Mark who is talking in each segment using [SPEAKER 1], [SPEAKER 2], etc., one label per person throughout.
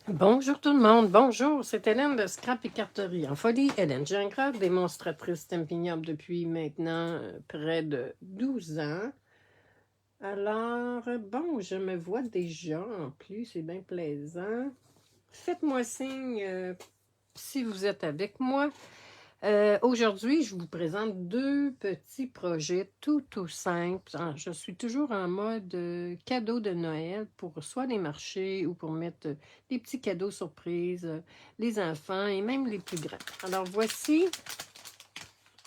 [SPEAKER 1] Bonjour tout le monde, bonjour, c'est Hélène de Scrap et Carterie en folie. Hélène Gingras, démonstratrice Stampin' Up depuis maintenant près de 12 ans. Alors, bon, je me vois déjà en plus, c'est bien plaisant. Faites-moi signe si vous êtes avec moi. Aujourd'hui, je vous présente deux petits projets tout simples. Je suis toujours en mode cadeau de Noël pour soit les marchés ou pour mettre des petits cadeaux surprises, les enfants et même les plus grands. Alors voici,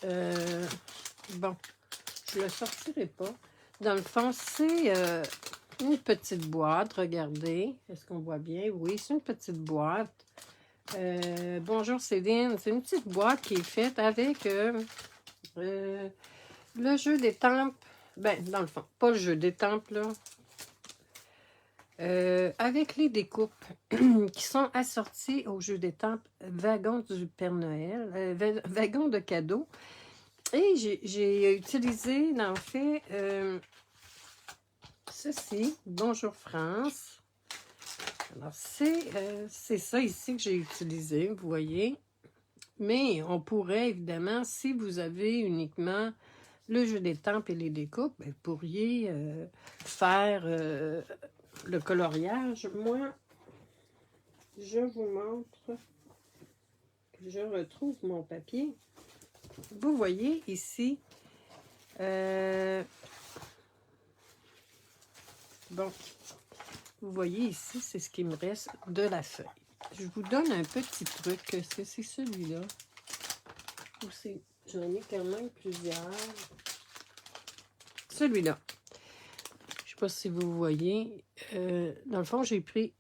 [SPEAKER 1] bon, je ne le sortirai pas. Dans le fond, c'est une petite boîte, regardez. Est-ce qu'on voit bien? Oui, c'est une petite boîte. Bonjour Céline, c'est une petite boîte qui est faite avec le jeu d'étampes, ben dans le fond, pas le jeu d'étampes là, avec les découpes qui sont assorties au jeu d'étampes Wagon du Père Noël, Wagon de cadeaux. Et j'ai utilisé, en fait, ceci, Bonjour France. Alors c'est ça ici que j'ai utilisé, vous voyez. Mais on pourrait évidemment, si vous avez uniquement le jeu d'étampes et les découpes, ben, vous pourriez faire le coloriage. Moi, je vous montre, je retrouve mon papier. Vous voyez ici, bon, vous voyez ici, c'est ce qui me reste de la feuille. Je vous donne un petit truc, c'est celui-là. J'en ai quand même plusieurs. Celui-là. Je ne sais pas si vous voyez. Dans le fond, j'ai pris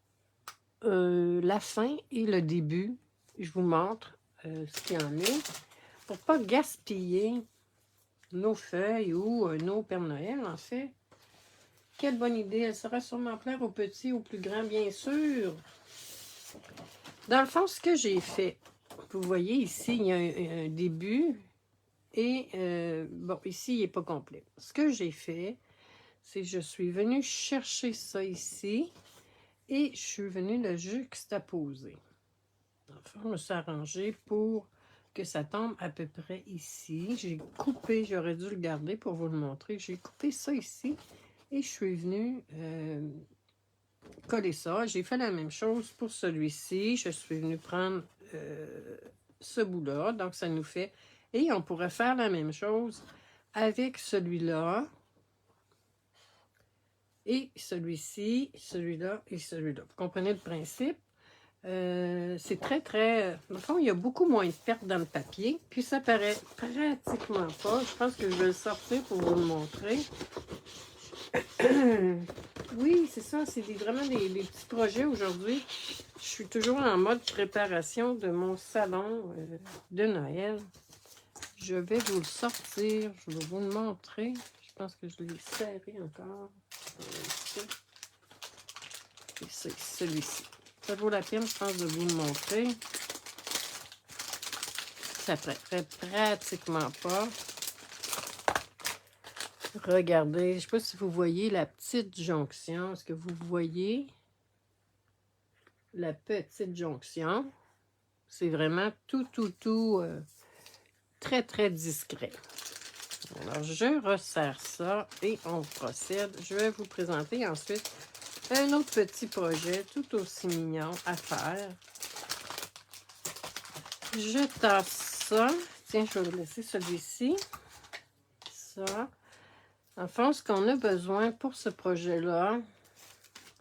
[SPEAKER 1] la fin et le début. Je vous montre ce qu'il y en est. Pour ne pas gaspiller nos feuilles ou nos Père Noël, en fait. Quelle bonne idée. Elle sera sûrement plaire aux petits, aux plus grands, bien sûr. Dans le fond, ce que j'ai fait, vous voyez ici, il y a un début. Et, bon, ici, il n'est pas complet. Ce que j'ai fait, c'est que je suis venue chercher ça ici et je suis venue le juxtaposer. Enfin, je me suis arrangée pour que ça tombe à peu près ici. J'ai coupé, j'aurais dû le garder pour vous le montrer. J'ai coupé ça ici et je suis venue coller ça. J'ai fait la même chose pour celui-ci. Je suis venue prendre ce bout-là. Donc, ça nous fait... Et on pourrait faire la même chose avec celui-là. Et celui-ci, celui-là et celui-là. Vous comprenez le principe? C'est très... Dans le fond, il y a beaucoup moins de pertes dans le papier. Puis ça paraît pratiquement pas. Je pense que je vais le sortir pour vous le montrer. Oui, c'est ça. C'est vraiment des petits projets aujourd'hui. Je suis toujours en mode préparation de mon salon de Noël. Je vais vous le sortir. Je vais vous le montrer. Je pense que je l'ai serré encore. C'est celui-ci. Ça vaut la peine, je pense, de vous le montrer. Ça prêterait pratiquement pas. Regardez, je ne sais pas si vous voyez la petite jonction. Est-ce que vous voyez la petite jonction? C'est vraiment tout très discret. Alors, je resserre ça et on procède. Je vais vous présenter ensuite un autre petit projet tout aussi mignon à faire. Je tasse ça. Tiens, je vais vous laisser celui-ci. Ça. Enfin, ce qu'on a besoin pour ce projet-là,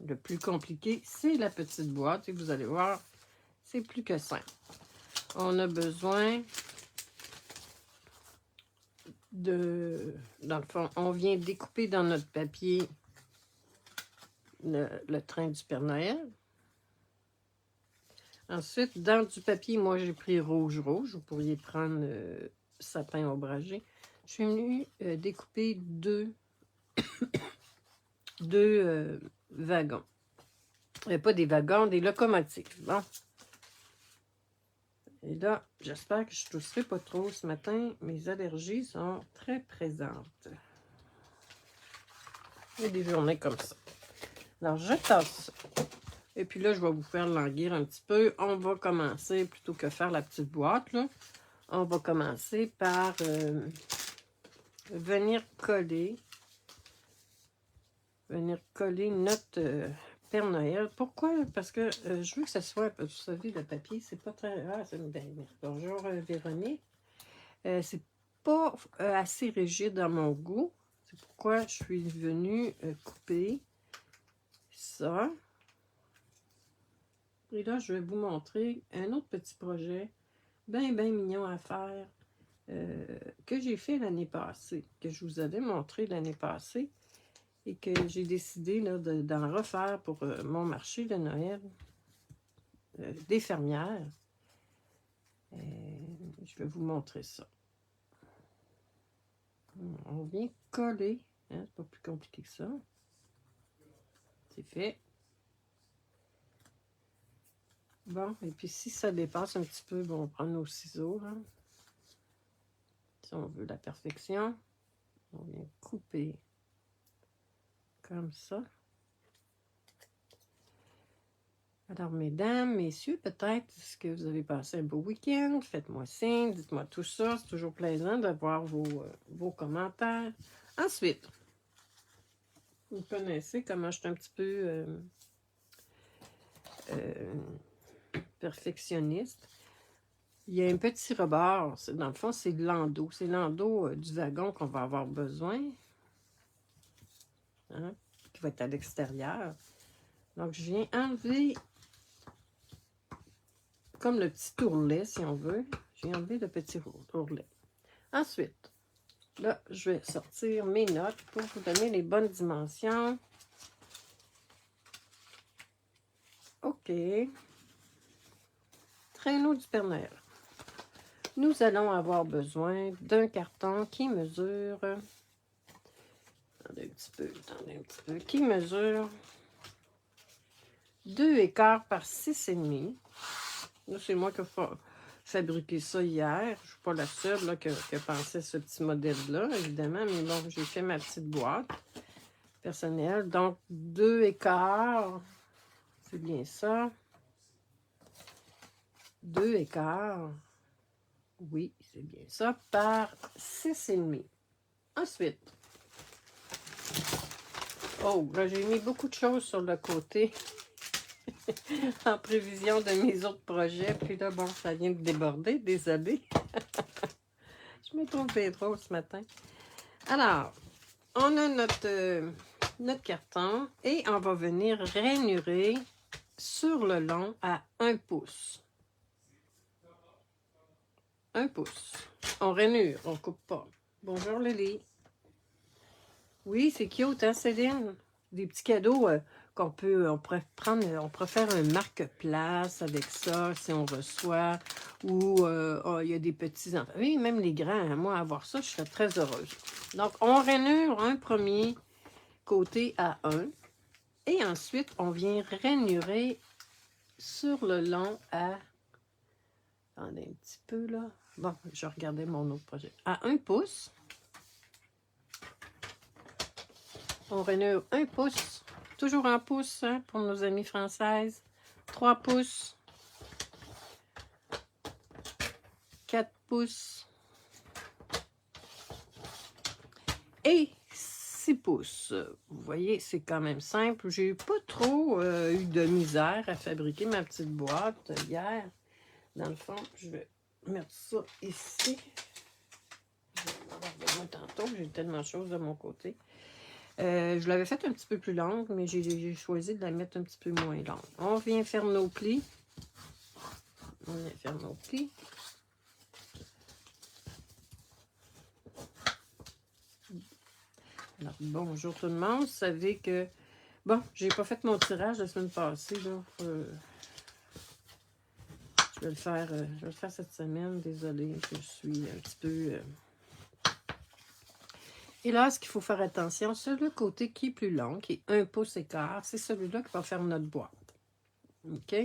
[SPEAKER 1] le plus compliqué, c'est la petite boîte. Et vous allez voir, c'est plus que simple. On a besoin de... Dans le fond, on vient découper dans notre papier le train du Père Noël. Ensuite, dans du papier, moi, j'ai pris rouge. Vous pourriez prendre sapin ombragé. Je suis venue découper deux wagons. Pas des wagons, des locomotives. Bon. Et là, j'espère que je ne tousserai pas trop ce matin. Mes allergies sont très présentes. Il y a des journées comme ça. Alors, je tasse ça. Et puis là, je vais vous faire languir un petit peu. On va commencer, plutôt que faire la petite boîte, là, on va commencer par venir coller notre Père Noël. Pourquoi? Parce que je veux que ce soit, vous savez, le papier, c'est pas très... Ah, c'est bien. Bonjour Véronique. C'est pas assez rigide dans mon goût. C'est pourquoi je suis venue couper ça. Et là, je vais vous montrer un autre petit projet bien mignon à faire que j'ai fait l'année passée, que je vous avais montré l'année passée et que j'ai décidé d'en refaire pour mon marché de Noël des fermières. Je vais vous montrer ça. On vient coller, hein, c'est pas plus compliqué que ça. C'est fait. Bon, et puis si ça dépasse un petit peu, bon, on va prendre nos ciseaux, hein. Si on veut la perfection, on vient couper comme ça. Alors, mesdames, messieurs, peut-être que vous avez passé un beau week-end. Faites-moi signe, dites-moi tout ça. C'est toujours plaisant d'avoir vos commentaires. Ensuite, vous connaissez comment je suis un petit peu perfectionniste. Il y a un petit rebord. Dans le fond, c'est de l'endos. C'est l'endos du wagon qu'on va avoir besoin. Hein, qui va être à l'extérieur. Donc, je viens enlever comme le petit ourlet, si on veut. J'ai enlevé le petit ourlet. Ensuite, là, je vais sortir mes notes pour vous donner les bonnes dimensions. OK. Traîneau du Père Noël. Nous allons avoir besoin d'un carton qui mesure... Attendez un petit peu. Qui mesure 2,25 par 6,5. Là, c'est moi qui ai fabriqué ça hier. Je ne suis pas la seule là, qui a pensé à ce petit modèle-là, évidemment. Mais bon, j'ai fait ma petite boîte personnelle. Donc, 2,25. C'est bien ça. 2,25. Oui, c'est bien ça. Par 6,5. Ensuite. Oh, là, j'ai mis beaucoup de choses sur le côté. En prévision de mes autres projets. Puis là, bon, ça vient de déborder. Désolée. Je me trouve bien drôle ce matin. Alors, on a notre carton et on va venir rainurer sur le long à 1 pouce. 1 pouce. On rainure, on coupe pas. Bonjour Lily. Oui, c'est cute, hein, Céline? Des petits cadeaux on pourrait faire un marque-place avec ça si on reçoit, ou il y a des petits-enfants. Oui, même les grands, hein, moi, avoir ça, je serais très heureuse. Donc, on rainure un premier côté à 1, et ensuite, on vient rainurer sur le long à... Attendez un petit peu, là. Bon, je regardais mon autre projet. À 1 pouce. On rainure 1 pouce. Toujours en pouces, hein, pour nos amies françaises. 3 pouces. 4 pouces. Et 6 pouces. Vous voyez, c'est quand même simple. J'ai pas trop eu de misère à fabriquer ma petite boîte hier. Dans le fond, je vais mettre ça ici. Je vais en avoir besoin tantôt. J'ai tellement de choses de mon côté. Je l'avais faite un petit peu plus longue, mais j'ai choisi de la mettre un petit peu moins longue. On vient faire nos plis. Alors, bonjour tout le monde. Vous savez que... Bon, j'ai pas fait mon tirage la semaine passée, là. Je vais le faire cette semaine. Désolée, je suis un petit peu... Et là, ce qu'il faut faire attention, c'est le côté qui est plus long, qui est 1 pouce et quart. C'est celui-là qui va faire notre boîte. OK?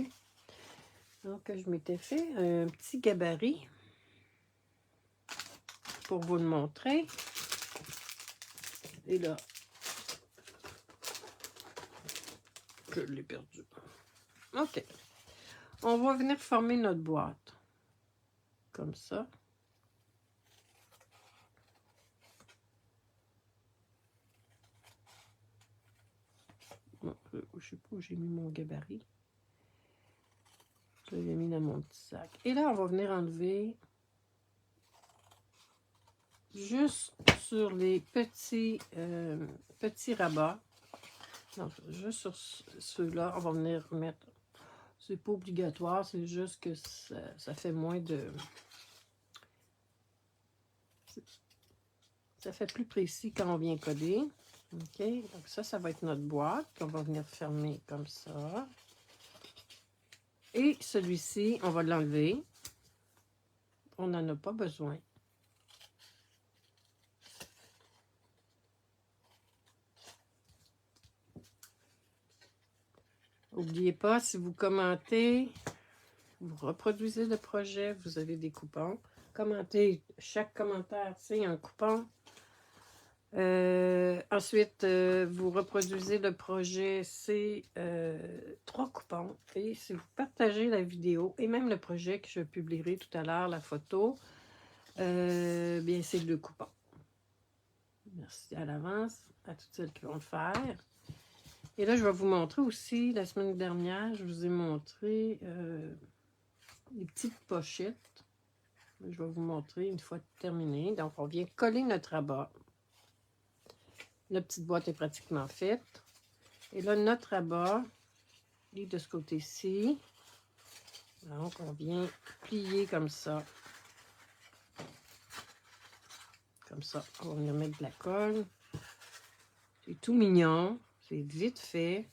[SPEAKER 1] Donc, je m'étais fait un petit gabarit pour vous le montrer. Et là, je l'ai perdu. OK. On va venir former notre boîte. Comme ça. Bon, je ne sais pas où j'ai mis mon gabarit. Je l'ai mis dans mon petit sac. Et là, on va venir enlever juste sur les petits rabats. Non, juste sur ceux-là, on va venir mettre. C'est pas obligatoire, c'est juste que ça fait moins de. Ça fait plus précis quand on vient coller. OK, donc ça va être notre boîte qu'on va venir fermer comme ça. Et celui-ci, on va l'enlever. On n'en a pas besoin. N'oubliez pas, si vous commentez, vous reproduisez le projet, vous avez des coupons. Commentez, chaque commentaire, c'est un coupon. Ensuite, vous reproduisez le projet, c'est 3 coupons. Et si vous partagez la vidéo et même le projet que je publierai tout à l'heure, la photo, bien c'est 2 coupons. Merci à l'avance à toutes celles qui vont le faire. Et là, je vais vous montrer aussi, la semaine dernière, je vous ai montré les petites pochettes. Je vais vous montrer une fois terminé. Donc, on vient coller notre rabat. La petite boîte est pratiquement faite. Et là, notre rabat est de ce côté-ci. Donc, on vient plier comme ça. Comme ça. On va venir mettre de la colle. C'est tout mignon. C'est vite fait.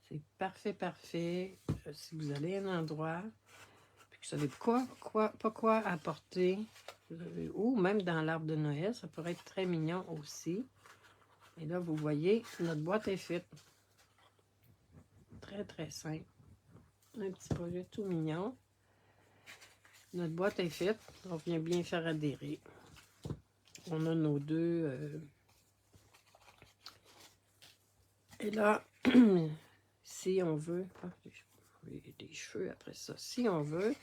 [SPEAKER 1] C'est parfait, parfait. Si vous allez à un endroit, puis que vous savez pas quoi apporter, ou même dans l'arbre de Noël, ça pourrait être très mignon aussi. Et là, vous voyez, notre boîte est faite. Très, très simple. Un petit projet tout mignon. Notre boîte est faite. On vient bien faire adhérer. On a nos deux. Et là, si on veut... Ah, j'ai des cheveux après ça. Si on veut,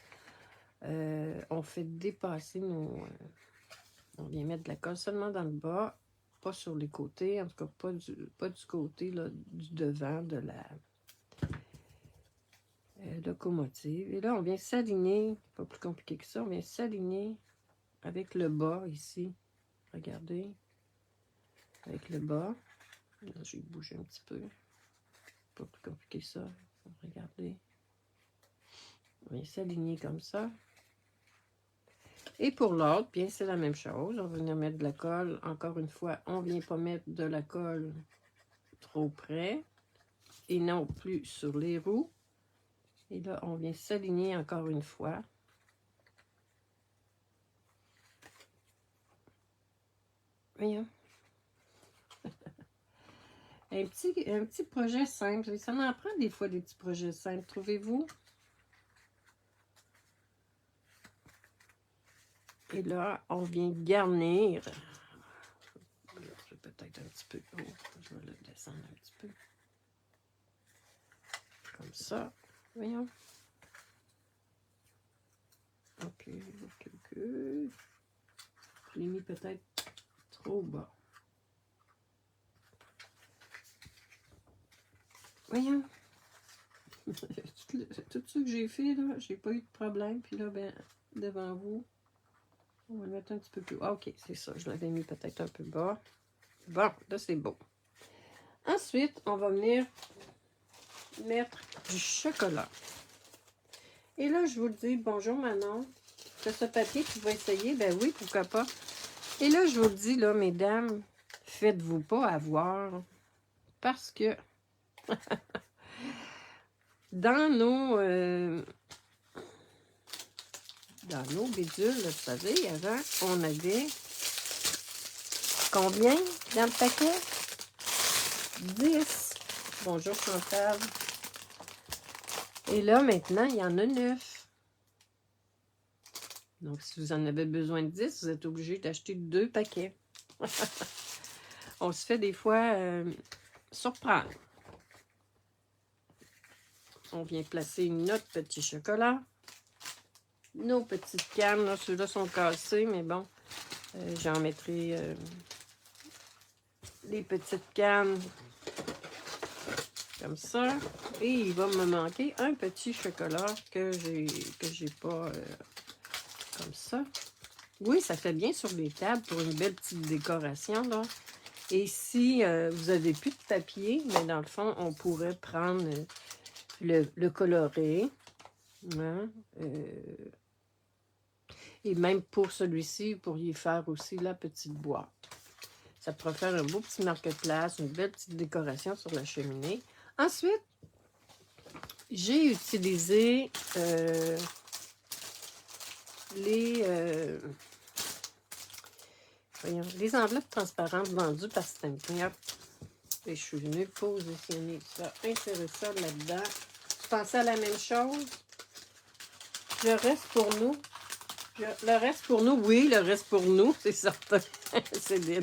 [SPEAKER 1] on fait dépasser nos... on vient mettre de la colle seulement dans le bas, pas sur les côtés, en tout cas pas du côté là, du devant de la locomotive. Et là, on vient s'aligner, pas plus compliqué que ça, on vient s'aligner avec le bas ici. Regardez, avec le bas. Là, j'ai bougé un petit peu. Pas plus compliqué que ça. Regardez. On vient s'aligner comme ça. Et pour l'autre, bien, c'est la même chose. On va venir mettre de la colle. Encore une fois, on ne vient pas mettre de la colle trop près. Et non plus sur les roues. Et là, on vient s'aligner encore une fois. Voyons. Un petit projet simple. Ça m'en prend des fois des petits projets simples, trouvez-vous? Et là, on vient garnir. Je vais peut-être un petit peu. Oh, je vais le descendre un petit peu. Comme ça. Voyons. Ok, ok, ok. Je l'ai mis peut-être trop bas. Voyons. Tout ce que j'ai fait, là, j'ai pas eu de problème. Puis là, ben, devant vous, on va le mettre un petit peu plus. Ah, ok, c'est ça. Je l'avais mis peut-être un peu bas. Bon, là, c'est beau. Ensuite, on va venir mettre du chocolat. Et là, je vous le dis, bonjour Manon. Tu as ce papier, tu vas essayer? Ben oui, pourquoi pas. Et là, je vous le dis, là, mesdames, faites-vous pas avoir. Parce que dans nos bidules, vous savez, avant, on avait combien dans le paquet? 10. Bonjour Chantal. Et là, maintenant, il y en a 9. Donc, si vous en avez besoin de 10, vous êtes obligé d'acheter 2 paquets. On se fait des fois surprendre. on vient placer notre petit chocolat. Nos petites cannes, ceux-là sont cassés, mais bon, j'en mettrai les petites cannes comme ça. Et il va me manquer un petit chocolat que j'ai pas comme ça. Oui, ça fait bien sur les tables pour une belle petite décoration, là. Et si vous n'avez plus de papier, mais dans le fond, on pourrait prendre le coloré. Hein, et même pour celui-ci, vous pourriez faire aussi la petite boîte. Ça pourrait faire un beau petit marque-place, une belle petite décoration sur la cheminée. Ensuite, j'ai utilisé les enveloppes transparentes vendues par Stampin' Up. Et je suis venue positionner ça, insérer ça là-dedans. Tu pensais à la même chose? Le reste pour nous. Le reste pour nous, oui, le reste pour nous, c'est certain. C'est bien.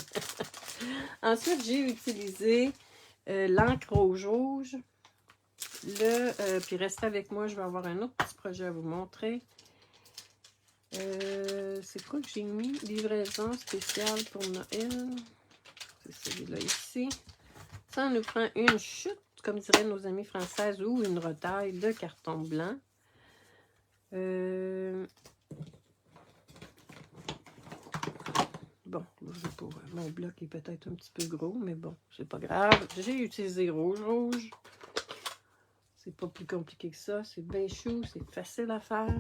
[SPEAKER 1] Ensuite, j'ai utilisé l'encre rouge. Puis restez avec moi, je vais avoir un autre petit projet à vous montrer. C'est quoi que j'ai mis? Livraison spéciale pour Noël. C'est celui-là ici. Ça nous prend une chute, comme diraient nos amies françaises, ou une retaille de carton blanc. Bon, mon bloc est peut-être un petit peu gros, mais bon, c'est pas grave. J'ai utilisé rouge. C'est pas plus compliqué que ça. C'est bien chou, c'est facile à faire.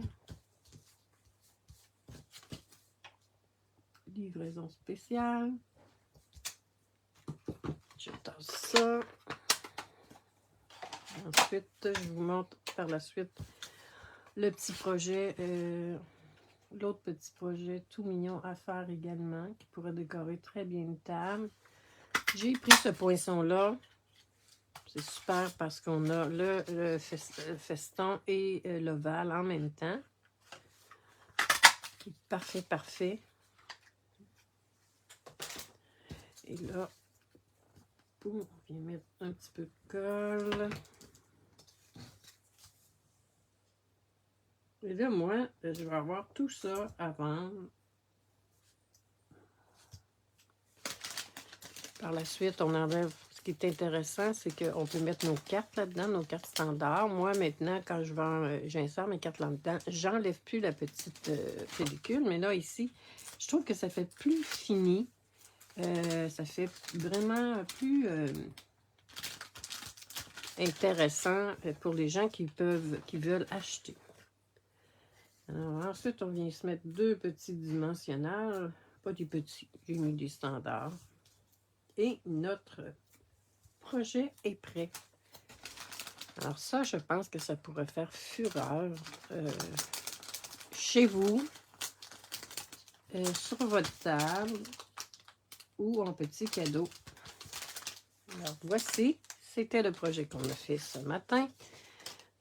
[SPEAKER 1] Livraison spéciale. Je tasse ça. Ensuite, je vous montre par la suite le petit projet, l'autre petit projet tout mignon à faire également, qui pourrait décorer très bien une table. J'ai pris ce poinçon-là. C'est super parce qu'on a le feston et l'ovale en même temps. Qui est parfait. Et là, boum, on vient mettre un petit peu de colle. Et là, moi, je vais avoir tout ça à vendre. Par la suite, on enlève. Ce qui est intéressant, c'est qu'on peut mettre nos cartes là-dedans, nos cartes standards. Moi, maintenant, quand je vends, j'insère mes cartes là-dedans, j'enlève plus la petite pellicule. Mais là, ici, je trouve que ça fait plus fini. Ça fait vraiment plus intéressant pour les gens qui veulent acheter. Alors, ensuite, on vient se mettre deux petits dimensionnels. Pas des petits, j'ai mis des standards. Et notre projet est prêt. Alors ça, je pense que ça pourrait faire fureur chez vous, sur votre table ou en petit cadeau. Alors voici, c'était le projet qu'on a fait ce matin.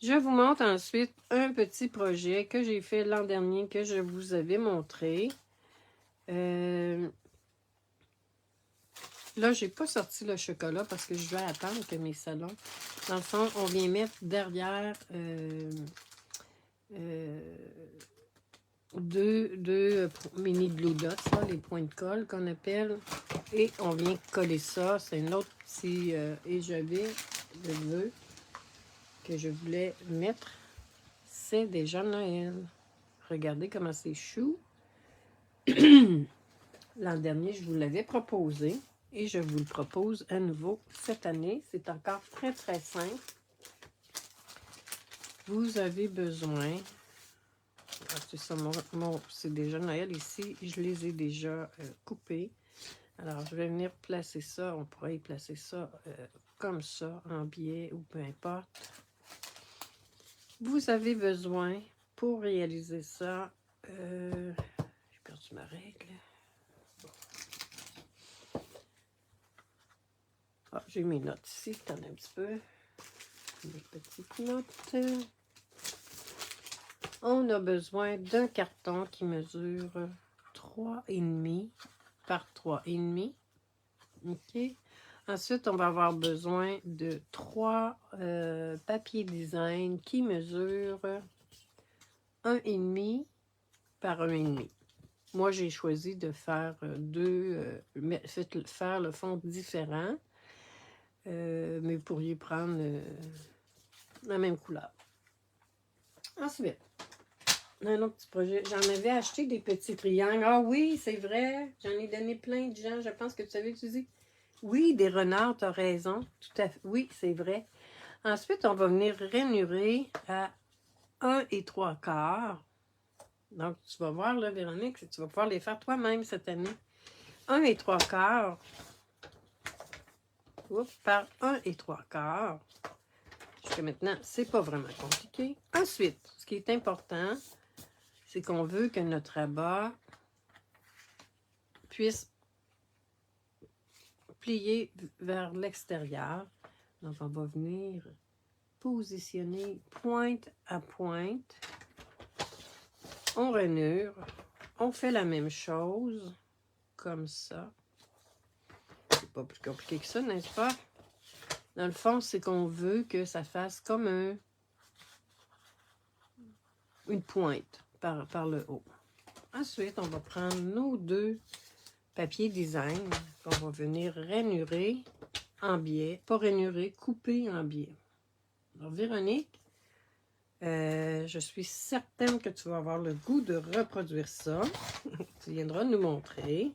[SPEAKER 1] Je vous montre ensuite un petit projet que j'ai fait l'an dernier, que je vous avais montré. Là, j'ai pas sorti le chocolat parce que je vais attendre que mes salons. Dans le fond, on vient mettre derrière deux mini blue dots, là, les points de colle qu'on appelle. Et on vient coller ça. C'est un autre petit... et j'avais le bleu que je voulais mettre. C'est déjà Noël. Regardez comment c'est chou. L'an dernier, je vous l'avais proposé. Et je vous le propose à nouveau cette année. C'est encore très, très simple. Vous avez besoin... c'est ça, c'est déjà Noël ici. Je les ai déjà coupés. Alors, je vais venir placer ça. On pourrait y placer ça comme ça, en biais ou peu importe. Vous avez besoin, pour réaliser ça... j'ai perdu ma règle. Ah, j'ai mes notes ici, attendez un petit peu. Mes petites notes. On a besoin d'un carton qui mesure 3,5 par 3,5. OK. Ensuite, on va avoir besoin de 3 papiers design qui mesurent 1,5 par 1,5. Moi, j'ai choisi de faire faire le fond différent, mais vous pourriez prendre la même couleur. Ensuite, un autre petit projet. J'en avais acheté des petits triangles. Ah oui, c'est vrai. J'en ai donné plein de gens. Je pense que tu savais utiliser. Oui, des renards, tu as raison. Tout à fait. Oui, c'est vrai. Ensuite, on va venir rainurer à 1 3/4. Donc, tu vas voir, là, Véronique, tu vas pouvoir les faire toi-même cette année. 1 3/4 par 1 3/4. Jusqu'à maintenant, c'est pas vraiment compliqué. Ensuite, ce qui est important, c'est qu'on veut que notre rabat puisse plier vers l'extérieur. Donc, on va venir positionner pointe à pointe. On rainure. On fait la même chose, comme ça. C'est pas plus compliqué que ça, n'est-ce pas? Dans le fond, c'est qu'on veut que ça fasse comme une pointe par le haut. Ensuite, on va prendre nos 2 papiers design qu'on va venir rainurer en biais. Pas rainurer, couper en biais. Alors, Véronique, je suis certaine que tu vas avoir le goût de reproduire ça. Tu viendras nous montrer.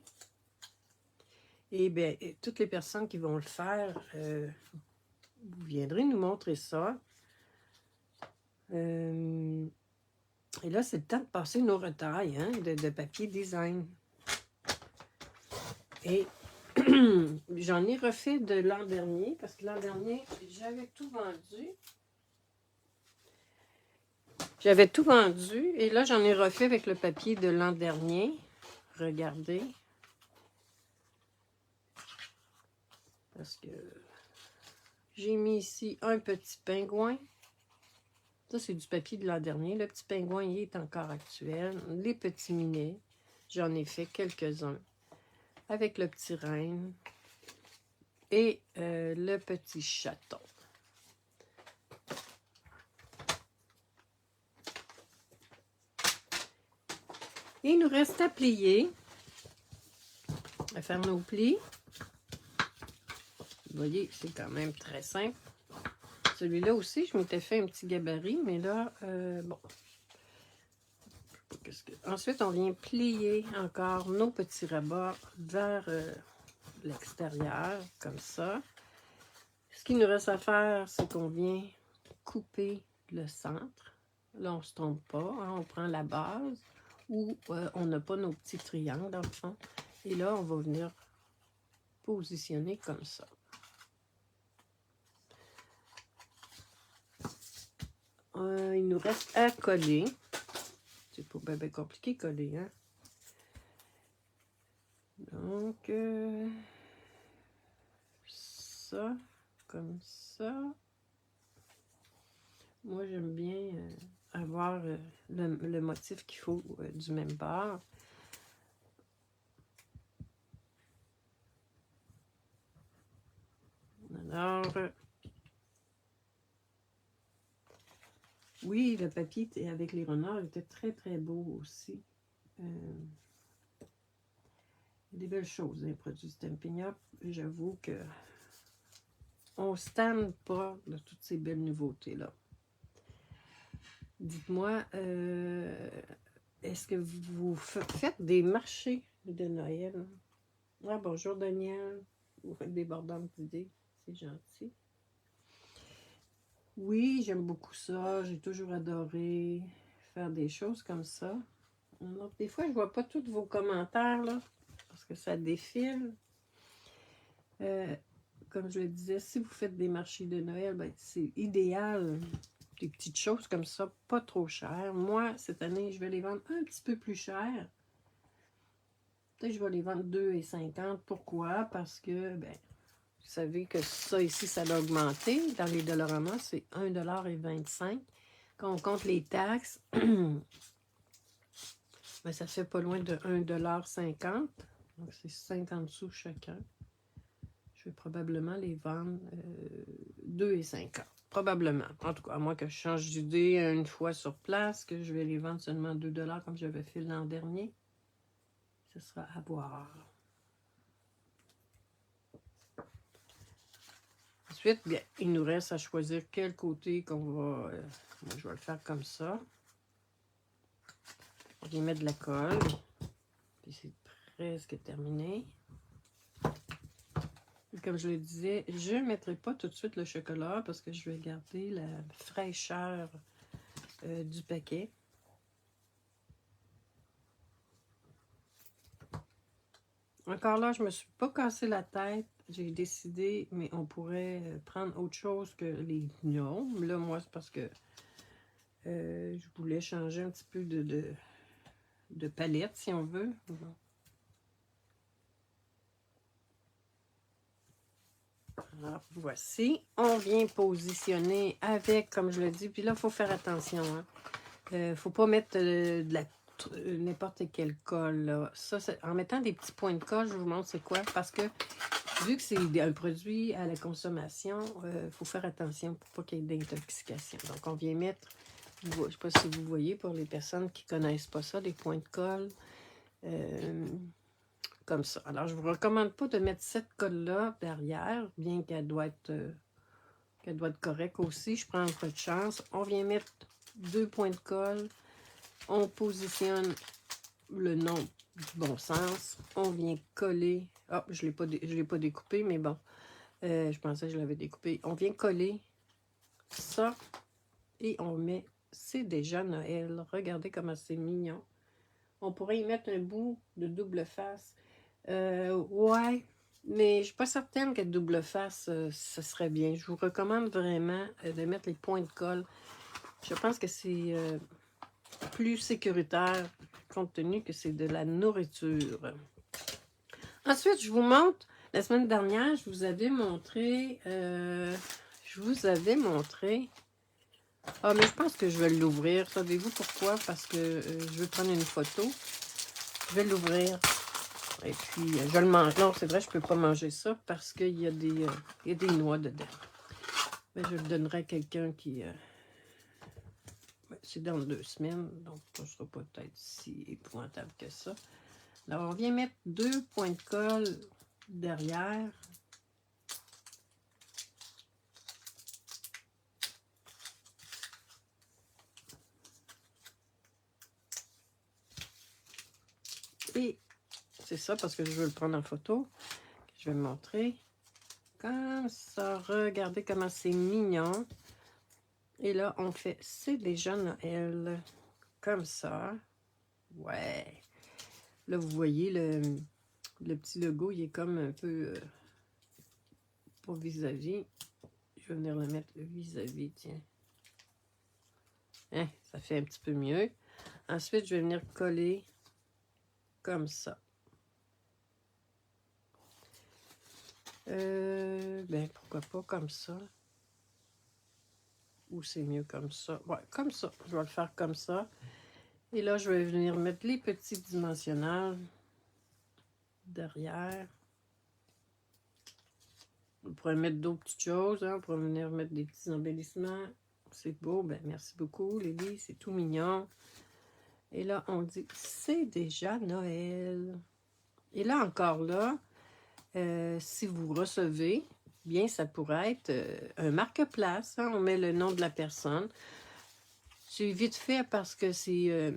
[SPEAKER 1] Et bien, toutes les personnes qui vont le faire, vous viendrez nous montrer ça. Et là, c'est le temps de passer nos retailles de papier design. Et j'en ai refait de l'an dernier, parce que l'an dernier, j'avais tout vendu. J'avais tout vendu, et là, j'en ai refait avec le papier de l'an dernier. Regardez. Parce que j'ai mis ici un petit pingouin. Ça, c'est du papier de l'an dernier. Le petit pingouin, il est encore actuel. Les petits minets, j'en ai fait quelques-uns. Avec le petit renne et le petit chaton. Et il nous reste à plier, à faire nos plis. Vous voyez, c'est quand même très simple. Celui-là aussi, je m'étais fait un petit gabarit, mais là, bon. Ensuite, on vient plier encore nos petits rabats vers l'extérieur, comme ça. Ce qu'il nous reste à faire, c'est qu'on vient couper le centre. Là, on ne se trompe pas, on prend la base où on n'a pas nos petits triangles dans le fond. Et là, on va venir positionner comme ça. Il nous reste à coller. C'est pas bien compliqué coller, hein? Donc, ça, comme ça. Moi, j'aime bien avoir le motif qu'il faut du même bord. Alors, oui, le papier avec les renards était très, très beau aussi. Des belles choses, les produits Stampin' Up. J'avoue que on ne se tanne pas de toutes ces belles nouveautés-là. Dites-moi, est-ce que vous faites des marchés de Noël? Ah, bonjour Daniel. Vous faites des bordantes d'idées. C'est gentil. Oui, j'aime beaucoup ça. J'ai toujours adoré faire des choses comme ça. Alors, des fois, je ne vois pas tous vos commentaires, là, parce que ça défile. Comme je le disais, si vous faites des marchés de Noël, ben, c'est idéal. Des petites choses comme ça, pas trop chères. Moi, cette année, je vais les vendre un petit peu plus cher. Peut-être que je vais les vendre 2,50 $. Pourquoi? Parce que, ben, vous savez que ça ici, ça a augmenté. Dans les Dollarama, c'est 1,25 $. Quand on compte les taxes, ben, ça fait pas loin de 1,50 $. Donc, c'est 50 sous chacun. Je vais probablement les vendre 2,50 $. Probablement. En tout cas, à moins que je change d'idée une fois sur place, que je vais les vendre seulement 2 $ comme j'avais fait l'an dernier. Ce sera à voir. Ensuite, bien, il nous reste à choisir quel côté qu'on va... moi, je vais le faire comme ça. On va y mettre de la colle. Puis c'est presque terminé. Et comme je le disais, je ne mettrai pas tout de suite le chocolat parce que je vais garder la fraîcheur du paquet. Encore là, je me suis pas cassé la tête. J'ai décidé, mais on pourrait prendre autre chose que les gnomes. Là, moi, c'est parce que je voulais changer un petit peu de palette, si on veut. Alors, voici. On vient positionner avec, comme je le dis, puis là, il faut faire attention. Il ne faut pas mettre de la n'importe quelle colle. Là. Ça, en mettant des petits points de colle, je vous montre c'est quoi. Parce que, vu que c'est un produit à la consommation, il faut faire attention pour pas qu'il y ait d'intoxication. Donc, on vient mettre, je ne sais pas si vous voyez, pour les personnes qui ne connaissent pas ça, des points de colle. Comme ça. Alors, je ne vous recommande pas de mettre cette colle-là derrière, bien qu'elle doit être correcte aussi. Je prends un peu de chance. On vient mettre 2 points de colle. On positionne le nom du bon sens. On vient coller. Ah, je ne l'ai pas découpé, mais bon. Je pensais que je l'avais découpé. On vient coller ça et on met C'est déjà Noël. Regardez comment c'est mignon. On pourrait y mettre un bout de double face. Ouais, mais je ne suis pas certaine que double face, ce serait bien. Je vous recommande vraiment de mettre les points de colle. Je pense que c'est plus sécuritaire, compte tenu que c'est de la nourriture. Ensuite, je vous montre, la semaine dernière, je vous avais montré, ah, mais je pense que je vais l'ouvrir. Savez-vous pourquoi? Parce que je veux prendre une photo. Je vais l'ouvrir. Et puis, je le mange. Non, c'est vrai, je ne peux pas manger ça parce qu'il y a des noix dedans. Mais je le donnerai à quelqu'un qui... c'est dans 2 semaines, donc ça ne sera pas peut-être si épouvantable que ça. Alors, on vient mettre 2 points de colle derrière. Et c'est ça parce que je veux le prendre en photo. Je vais me montrer. Comme ça, regardez comment c'est mignon. Et là, on fait C'est déjà Noël. Comme ça. Ouais. Là, vous voyez, le petit logo, il est comme un peu pas vis-à-vis. Je vais venir le mettre vis-à-vis, tiens. Hein, ça fait un petit peu mieux. Ensuite, je vais venir coller comme ça. Ben, pourquoi pas comme ça? Ou c'est mieux comme ça? Ouais, comme ça. Je vais le faire comme ça. Et là, je vais venir mettre les petits dimensionnels derrière. On pourrait mettre d'autres petites choses. Hein? On pourrait venir mettre des petits embellissements. C'est beau. Ben, merci beaucoup, Lily. C'est tout mignon. Et là, on dit, c'est déjà Noël. Et là, encore là, si vous recevez, bien, ça pourrait être un marque-place. Hein? On met le nom de la personne. C'est vite fait parce que c'est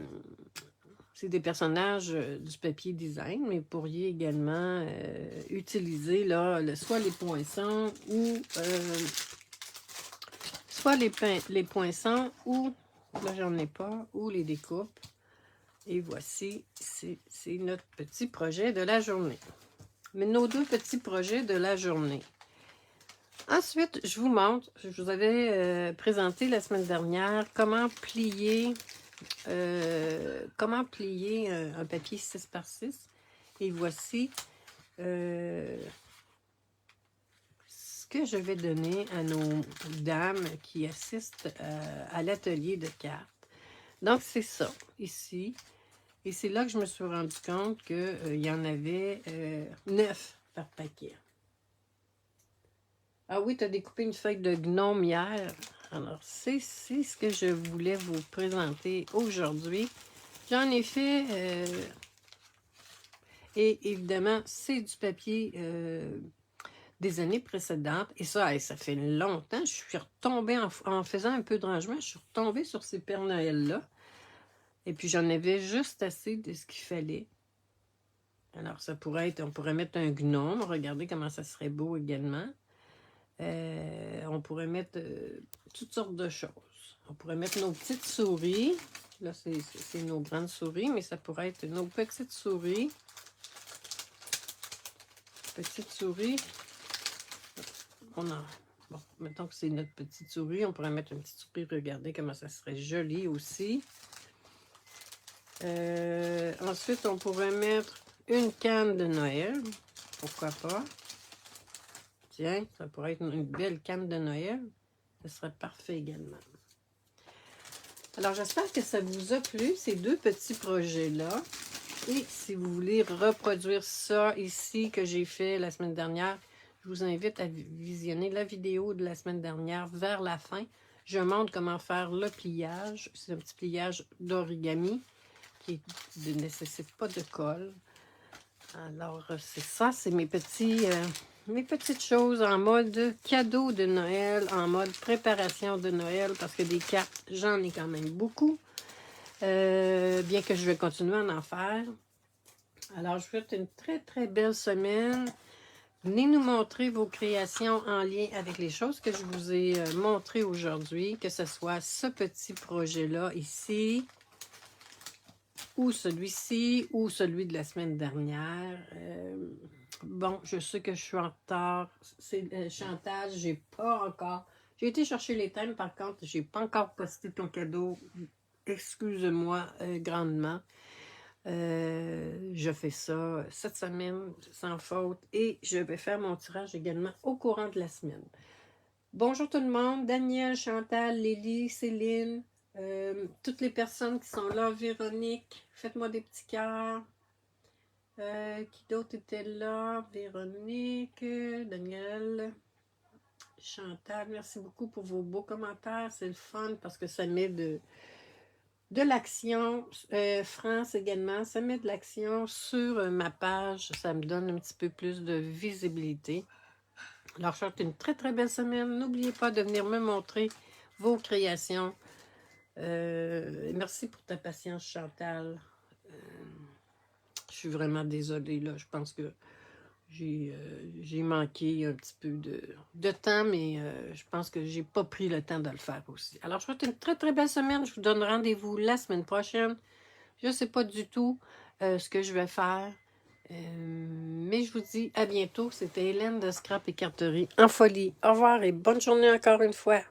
[SPEAKER 1] des personnages du papier design, mais vous pourriez également utiliser là, soit les poinçons ou soit les poinçons ou, là j'en ai pas, ou les découpes. Et voici, c'est notre petit projet de la journée. Mais nos 2 petits projets de la journée. Ensuite, je vous montre, je vous avais présenté la semaine dernière comment plier un papier 6x6. Et voici ce que je vais donner à nos dames qui assistent à l'atelier de cartes. Donc, c'est ça, ici. Et c'est là que je me suis rendu compte qu'il y en avait 9 par paquet. Ah oui, tu as découpé une feuille de gnome hier. Alors, c'est ce que je voulais vous présenter aujourd'hui. J'en ai fait, et évidemment, c'est du papier des années précédentes. Et ça, ça fait longtemps. Je suis retombée en faisant un peu de rangement. Je suis retombée sur ces Pères Noël-là. Et puis, j'en avais juste assez de ce qu'il fallait. Alors, ça pourrait être, on pourrait mettre un gnome. Regardez comment ça serait beau également. On pourrait mettre toutes sortes de choses. On pourrait mettre nos petites souris. Là, c'est nos grandes souris, mais ça pourrait être nos petites souris. Petites souris. On a... Bon, mettons que c'est notre petite souris. On pourrait mettre une petite souris. Regardez comment ça serait joli aussi. Ensuite, on pourrait mettre une canne de Noël. Pourquoi pas? Tiens, ça pourrait être une belle canne de Noël. Ce serait parfait également. Alors, j'espère que ça vous a plu, ces deux petits projets-là. Et si vous voulez reproduire ça ici que j'ai fait la semaine dernière, je vous invite à visionner la vidéo de la semaine dernière vers la fin. Je montre comment faire le pliage. C'est un petit pliage d'origami qui ne nécessite pas de colle. Alors, c'est ça, c'est mes petites choses en mode cadeau de Noël, en mode préparation de Noël, parce que des cartes, j'en ai quand même beaucoup, bien que je vais continuer à en faire. Alors, je vous souhaite une très, très belle semaine. Venez nous montrer vos créations en lien avec les choses que je vous ai montrées aujourd'hui, que ce soit ce petit projet-là ici, ou celui-ci, ou celui de la semaine dernière. Bon, je sais que je suis en retard. C'est Chantal, j'ai pas encore... J'ai été chercher les thèmes, par contre, j'ai pas encore posté ton cadeau. Excuse-moi grandement. Je fais ça cette semaine, sans faute. Et je vais faire mon tirage également au courant de la semaine. Bonjour tout le monde. Daniel, Chantal, Lily, Céline... toutes les personnes qui sont là, Véronique, faites-moi des petits cœurs. Qui d'autre était là? Véronique, Daniel, Chantal, merci beaucoup pour vos beaux commentaires. C'est le fun parce que ça met de l'action. France également, ça met de l'action sur ma page. Ça me donne un petit peu plus de visibilité. Alors, je vous souhaite une très très belle semaine. N'oubliez pas de venir me montrer vos créations. Merci pour ta patience, Chantal. Je suis vraiment désolée, là. Je pense que j'ai manqué un petit peu de temps, mais je pense que j'ai pas pris le temps de le faire aussi. Alors, je vous souhaite une très, très belle semaine. Je vous donne rendez-vous la semaine prochaine. Je ne sais pas du tout ce que je vais faire, mais je vous dis à bientôt. C'était Hélène de Scrap et Carterie en folie. Au revoir et bonne journée encore une fois.